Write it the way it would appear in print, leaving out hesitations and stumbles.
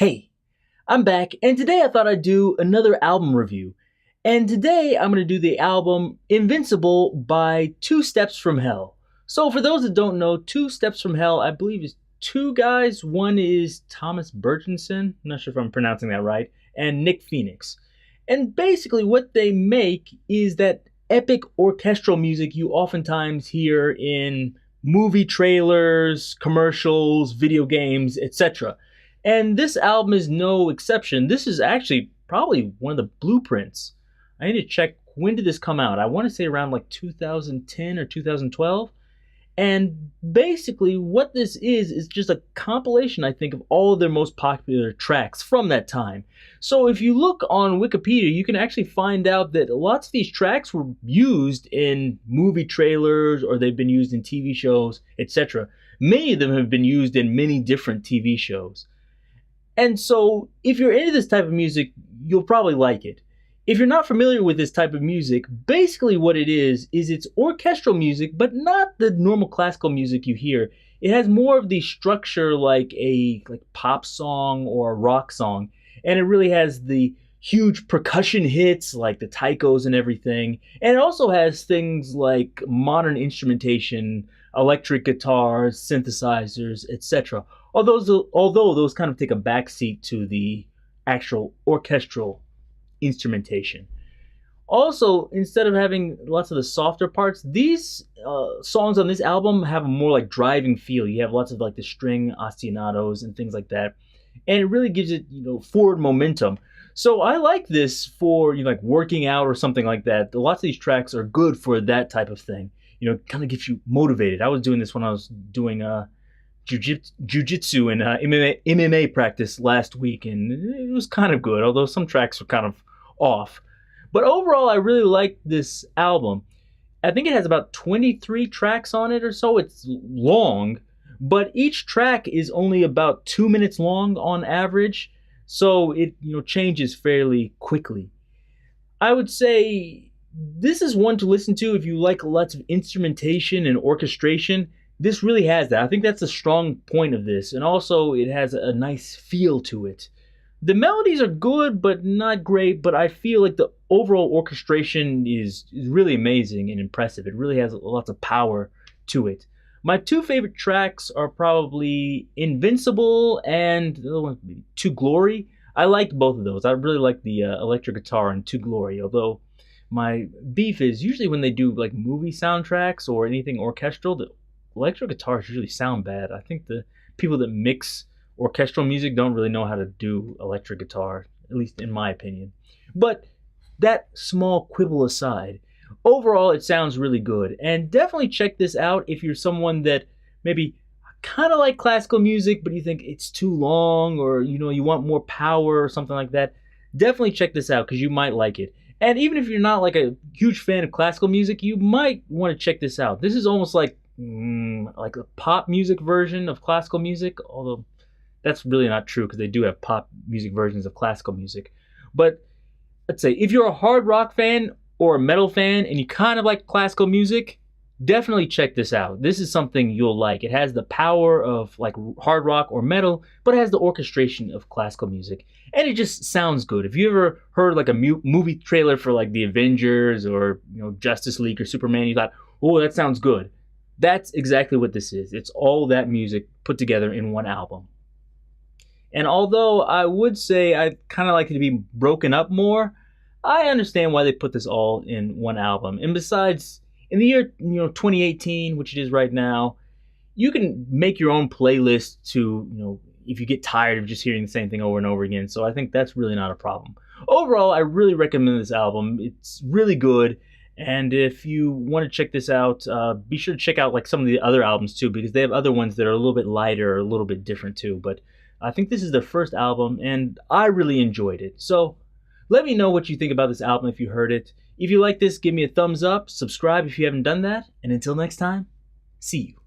Hey, I'm back, and today I thought I'd do another album review. And today I'm going to do the album Invincible by Two Steps from Hell. So, for those that don't know, Two Steps from Hell, I believe, is two guys. One is Thomas Bergersen, I'm not sure if I'm pronouncing that right, and Nick Phoenix. And basically, what they make is that epic orchestral music you oftentimes hear in movie trailers, commercials, video games, etc. And this album is no exception. This is actually probably one of the blueprints. I need to check, when did this come out? I want to say around like 2010 or 2012. And basically, what this is just a compilation, I think, of all of their most popular tracks from that time. So if you look on Wikipedia, you can actually find out that lots of these tracks were used in movie trailers or they've been used in TV shows, etc. Many of them have been used in many different TV shows. And so, if you're into this type of music, you'll probably like it. If you're not familiar with this type of music, basically what it is it's orchestral music, but not the normal classical music you hear. It has more of the structure like a pop song or a rock song, and it really has the huge percussion hits like the taikos and everything. And it also has things like modern instrumentation, electric guitars, synthesizers, etc. Although those kind of take a backseat to the actual orchestral instrumentation. Also, instead of having lots of the softer parts, these songs on this album have a more like driving feel. You have lots of like the string ostinatos and things like that, and it really gives it forward momentum. So I like this for like working out or something like that. Lots of these tracks are good for that type of thing. Kind of gets you motivated. I was doing this when I was doing jiu-jitsu and MMA practice last week, and it was kind of good, although some tracks were kind of off. But overall, I really like this album. I think it has about 23 tracks on it or so. It's long, but each track is only about 2 minutes long on average, so it changes fairly quickly. I would say this is one to listen to if you like lots of instrumentation and orchestration. This really has that. I think that's a strong point of this, and also it has a nice feel to it. The melodies are good, but not great, but I feel like the overall orchestration is really amazing and impressive. It really has lots of power to it. My two favorite tracks are probably Invincible and the other one, To Glory. I liked both of those. I really like the electric guitar in To Glory, although my beef is usually when they do like movie soundtracks or anything orchestral, the electric guitars usually sound bad. I think the people that mix orchestral music don't really know how to do electric guitar, at least in my opinion. But that small quibble aside, overall it sounds really good. And definitely check this out if you're someone that maybe kind of like classical music, but you think it's too long, or you want more power or something like that. Definitely check this out because you might like it. And even if you're not like a huge fan of classical music, you might want to check this out. This is almost like a pop music version of classical music, although that's really not true because they do have pop music versions of classical music. But let's say if you're a hard rock fan or a metal fan and you kind of like classical music, definitely check this out. This is something you'll like. It has the power of like hard rock or metal, but it has the orchestration of classical music, and it just sounds good. If you ever heard like a movie trailer for like the Avengers or Justice League or Superman, you thought, oh, that sounds good. That's exactly what this is. It's all that music put together in one album. And although I would say I kind of like it to be broken up more, I understand why they put this all in one album. And besides, in the year 2018, which it is right now, you can make your own playlist to if you get tired of just hearing the same thing over and over again. So I think that's really not a problem. Overall, I really recommend this album. It's really good. And if you want to check this out, be sure to check out like some of the other albums too, because they have other ones that are a little bit lighter or a little bit different too. But I think this is their first album, and I really enjoyed it. So let me know what you think about this album if you heard it. If you like this, give me a thumbs up, subscribe if you haven't done that, and until next time, see you.